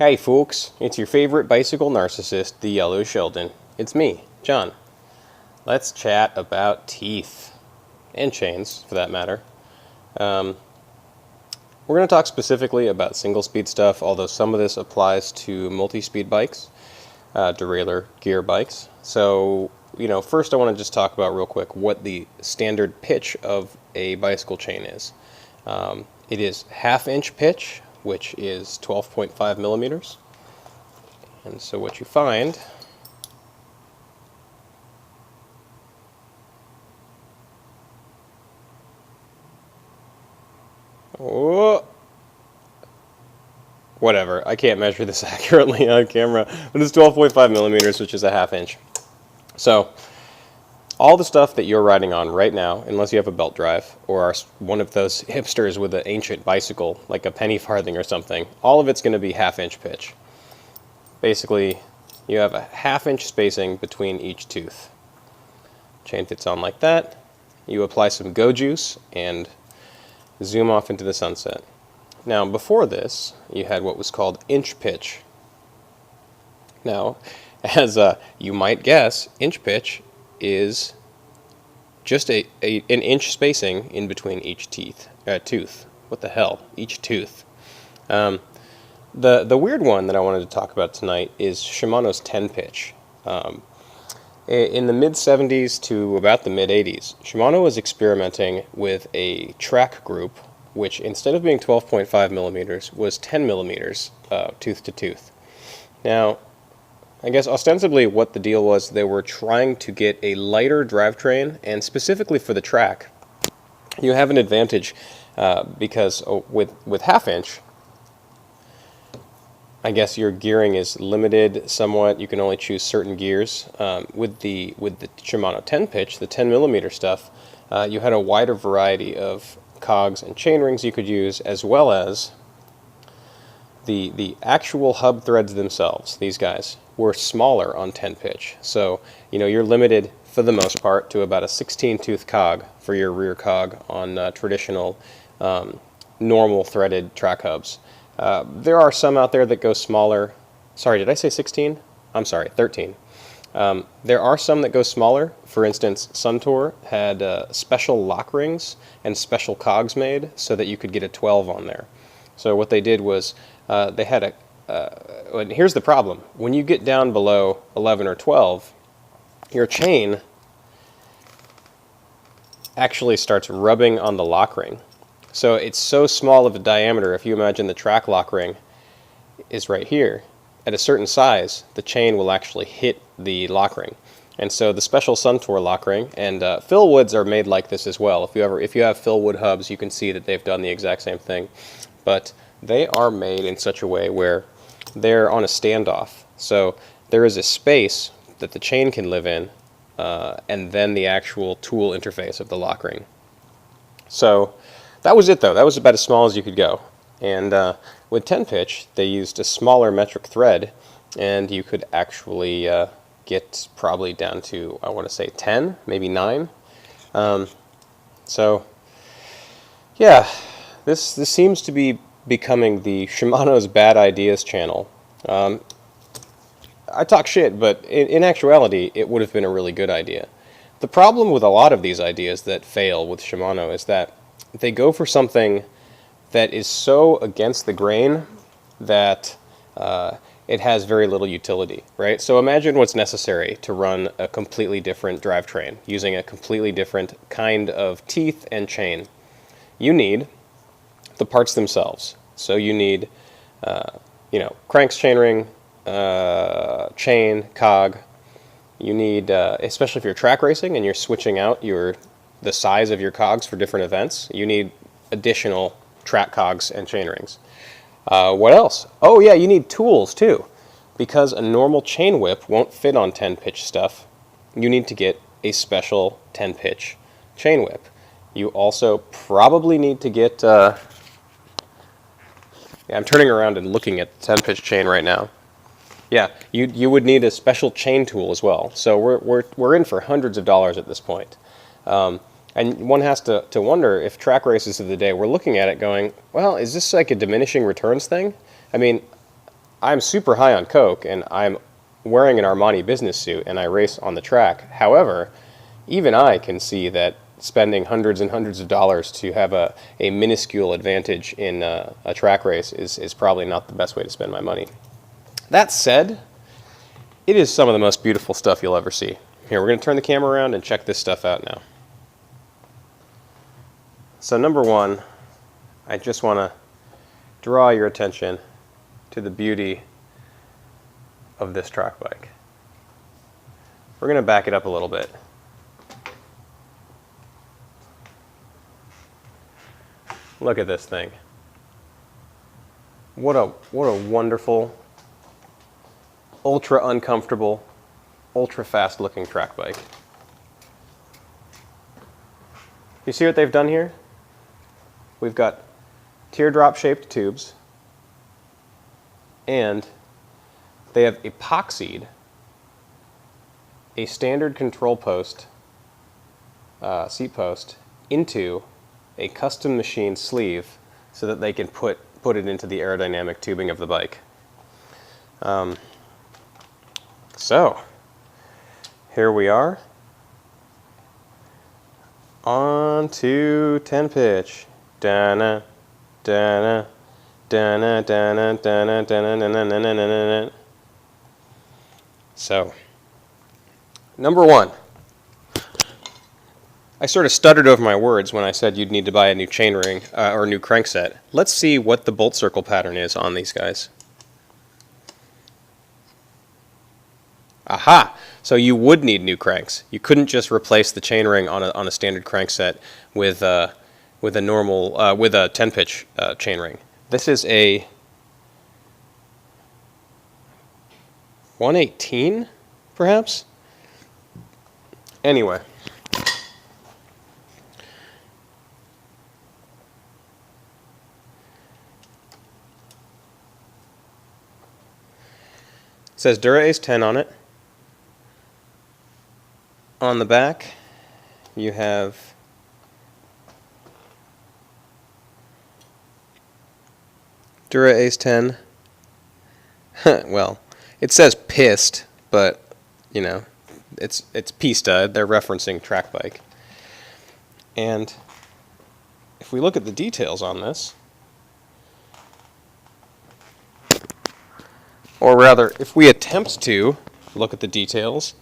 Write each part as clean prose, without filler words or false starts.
Hey folks, it's your favorite bicycle narcissist, the yellow Sheldon. It's me, John. Let's chat about teeth, and chains for that matter. We're going to talk specifically about single-speed stuff, although some of this applies to multi-speed bikes, derailleur gear bikes. So, first I want to just talk about real quick what the standard pitch of a bicycle chain is. It is half-inch pitch, which is 12.5 millimeters. And so what you find whatever, I can't measure this accurately on camera, but it's 12.5 millimeters, which is a half inch. So all the stuff that you're riding on right now, unless you have a belt drive or are one of those hipsters with an ancient bicycle, like a penny farthing or something, all of it's going to be half-inch pitch. Basically, you have a half-inch spacing between each tooth. Chain fits on like that. You apply some go juice and zoom off into the sunset. Now, before this, you had what was called inch pitch. Now, as you might guess, inch pitch is just an inch spacing in between each tooth. What the hell? Each tooth. The weird one that I wanted to talk about tonight is Shimano's 10 pitch. In the mid-70s to about the mid-80s, Shimano was experimenting with a track group which, instead of being 12.5 millimeters, was 10 millimeters tooth to tooth. Now, I guess ostensibly what the deal was, they were trying to get a lighter drivetrain, and specifically for the track, you have an advantage because with half-inch, I guess your gearing is limited somewhat. You can only choose certain gears. With the Shimano 10 pitch, the 10 millimeter stuff, you had a wider variety of cogs and chain rings you could use, as well as the actual hub threads themselves. These guys were smaller on 10 pitch. So, you're limited for the most part to about a 16 tooth cog for your rear cog on traditional normal threaded track hubs. There are some out there that go smaller. Sorry, did I say 16? I'm sorry, 13. There are some that go smaller. For instance, Suntour had special lock rings and special cogs made so that you could get a 12 on there. So what they did was they had and here's the problem. When you get down below 11 or 12, your chain actually starts rubbing on the lock ring. So it's so small of a diameter, if you imagine the track lock ring is right here, at a certain size, the chain will actually hit the lock ring. And so the special Suntour lock ring, and Philwoods are made like this as well. If you have Philwood hubs, you can see that they've done the exact same thing. But they are made in such a way where they're on a standoff. So there is a space that the chain can live in, and then the actual tool interface of the lock ring. So that was it, though. That was about as small as you could go. And with 10 pitch, they used a smaller metric thread, and you could actually get probably down to, I want to say 10, maybe 9. So yeah, this seems to be becoming the Shimano's Bad Ideas channel. I talk shit, but in actuality, it would have been a really good idea. The problem with a lot of these ideas that fail with Shimano is that they go for something that is so against the grain that it has very little utility, right? So imagine what's necessary to run a completely different drivetrain using a completely different kind of teeth and chain. You need the parts themselves. So you need, cranks, chainring, chain, cog. You need, especially if you're track racing and you're switching out the size of your cogs for different events, you need additional track cogs and chain rings. What else? Oh yeah, you need tools too. Because a normal chain whip won't fit on 10 pitch stuff, you need to get a special 10 pitch chain whip. You also probably need to get, I'm turning around and looking at the 10 pitch chain right now. Yeah, you would need a special chain tool as well. So we're in for hundreds of dollars at this point. And one has to wonder if track races of the day, we're looking at it going, well, is this like a diminishing returns thing? I mean, I'm super high on coke, and I'm wearing an Armani business suit, and I race on the track. However, even I can see that spending hundreds and hundreds of dollars to have a minuscule advantage in a track race is probably not the best way to spend my money. That said, it is some of the most beautiful stuff you'll ever see. Here, we're going to turn the camera around and check this stuff out now. So number one, I just want to draw your attention to the beauty of this track bike. We're going to back it up a little bit. Look at this thing. What a wonderful, ultra uncomfortable, ultra fast looking track bike. You see what they've done here? We've got teardrop shaped tubes, and they have epoxied a standard control post, seat post, into a custom machined sleeve so that they can put it into the aerodynamic tubing of the bike. So here we are on to 10 pitch. Dana, dana, dana, dana, dana, dana, dana, dana, dana. So, number one, I sort of stuttered over my words when I said you'd need to buy a new chainring or a new crankset. Let's see what the bolt circle pattern is on these guys. Aha! So you would need new cranks. You couldn't just replace the chainring on a standard crankset with a normal with a 10-pitch chainring. This is a 118, perhaps. Anyway. It says Dura-Ace 10 on it. On the back, you have Dura-Ace 10. Well, it says pissed, but you know, it's pista. They're referencing track bike. And if we look at the details on this, or rather, if we attempt to look at the details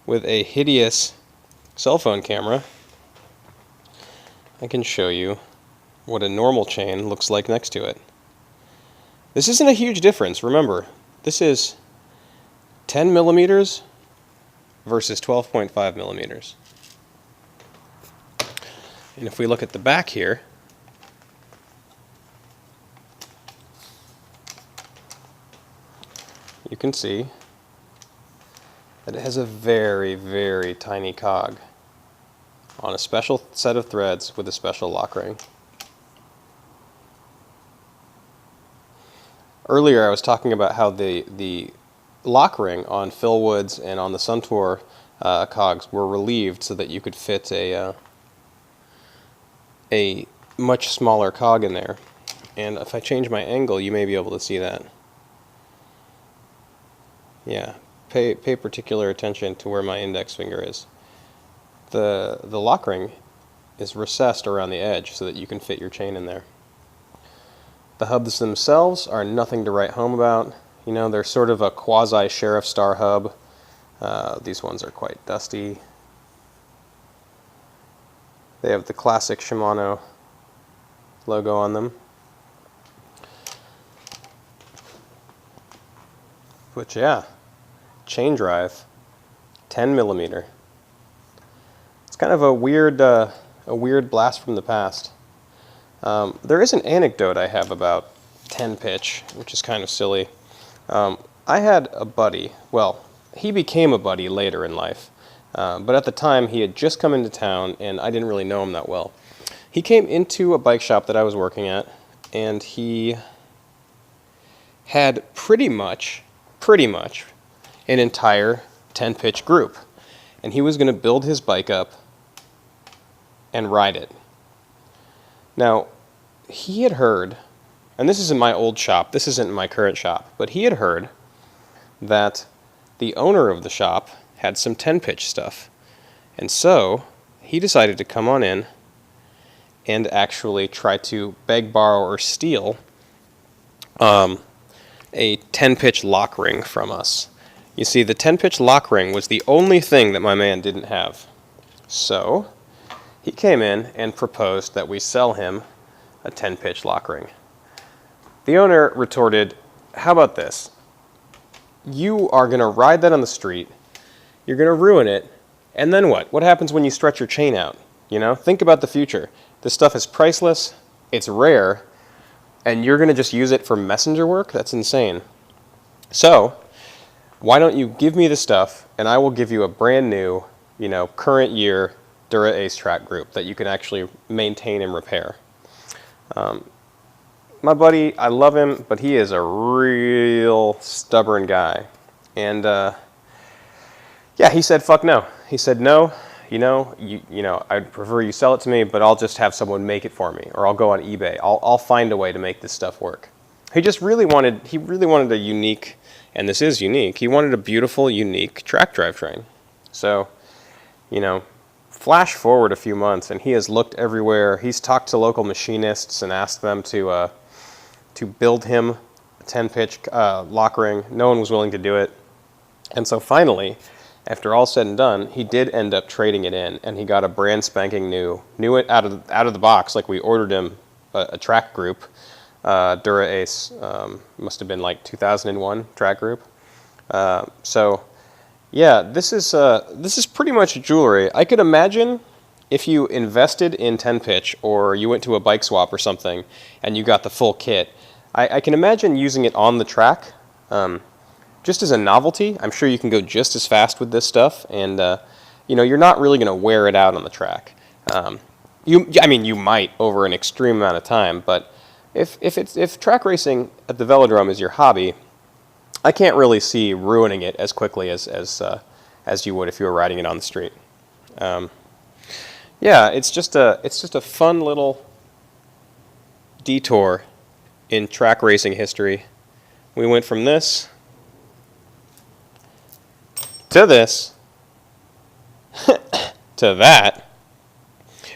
with a hideous cell phone camera, I can show you what a normal chain looks like next to it. This isn't a huge difference. Remember, this is 10 millimeters versus 12.5 millimeters. And if we look at the back here, you can see that it has a very, very tiny cog on a special set of threads with a special lock ring. Earlier I was talking about how the lock ring on Phil Woods and on the Suntour cogs were relieved so that you could fit a much smaller cog in there. And if I change my angle, you may be able to see that. Yeah, pay particular attention to where my index finger is. The lock ring is recessed around the edge so that you can fit your chain in there. The hubs themselves are nothing to write home about. You know, they're sort of a quasi-Sheriff Star hub. These ones are quite dusty. They have the classic Shimano logo on them. But yeah, chain drive, 10 millimeter. It's kind of a weird blast from the past. There is an anecdote I have about 10 pitch, which is kind of silly. I had a buddy, well, he became a buddy later in life, but at the time he had just come into town and I didn't really know him that well. He came into a bike shop that I was working at, and he had pretty much an entire 10 pitch group, and he was going to build his bike up and ride it. Now, he had heard and this is in my old shop, this isn't in my current shop, but he had heard that the owner of the shop had some 10-pitch stuff. And so he decided to come on in and actually try to beg, borrow, or steal a 10-pitch lock ring from us. You see, the 10-pitch lock ring was the only thing that my man didn't have. So he came in and proposed that we sell him a 10-pitch lock ring. The owner retorted, how about this? You are going to ride that on the street, you're going to ruin it, and then what? What happens when you stretch your chain out? You know, think about the future. This stuff is priceless, it's rare, and you're going to just use it for messenger work? That's insane. So, why don't you give me the stuff, and I will give you a brand new, you know, current year Dura Ace track group that you can actually maintain and repair. My buddy, I love him, but he is a real stubborn guy. And yeah, he said, fuck no. He said, no, you know, I'd prefer you sell it to me, but I'll just have someone make it for me, or I'll go on eBay. I'll find a way to make this stuff work. He really wanted a unique, and this is unique, he wanted a beautiful, unique track drivetrain. So, you know, flash forward a few months, and he has looked everywhere. He's talked to local machinists and asked them to build him a 10-pitch lock ring. No one was willing to do it. And so finally, after all said and done, he did end up trading it in, and he got a brand spanking new it out of the box, like we ordered him a track group, Dura Ace, must have been like 2001 track group. So yeah, this is pretty much jewelry. I could imagine if you invested in 10-pitch, or you went to a bike swap or something and you got the full kit, I can imagine using it on the track just as a novelty. I'm sure you can go just as fast with this stuff, and you know, you're not really going to wear it out on the track. I mean, you might over an extreme amount of time, but if track racing at the velodrome is your hobby, I can't really see ruining it as quickly as you would if you were riding it on the street. Yeah, it's just a fun little detour in track racing history. We went from this to this to that,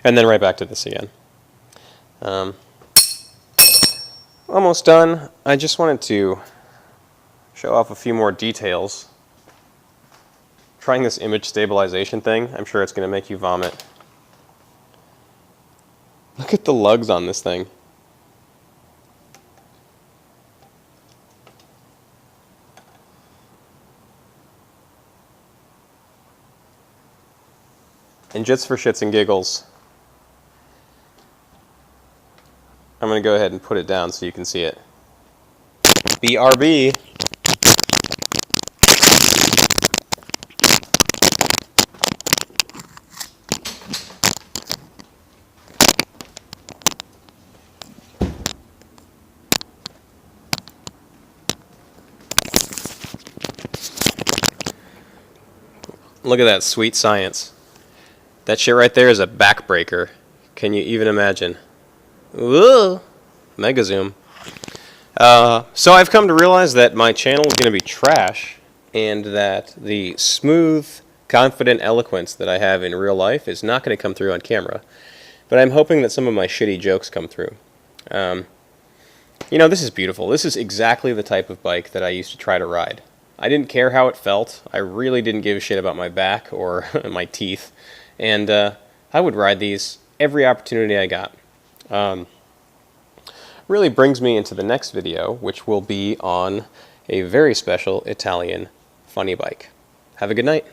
and then right back to this again. Almost done. I just wanted to show off a few more details. Trying this image stabilization thing, I'm sure it's going to make you vomit. Look at the lugs on this thing. And just for shits and giggles, I'm going to go ahead and put it down so you can see it. BRB. Look at that sweet science. That shit right there is a backbreaker. Can you even imagine? Whoa! Mega zoom. So I've come to realize that my channel is going to be trash, and that the smooth, confident eloquence that I have in real life is not going to come through on camera. But I'm hoping that some of my shitty jokes come through. You know, this is beautiful. This is exactly the type of bike that I used to try to ride. I didn't care how it felt. I really didn't give a shit about my back or my teeth. And I would ride these every opportunity I got. Really brings me into the next video, which will be on a very special Italian funny bike. Have a good night.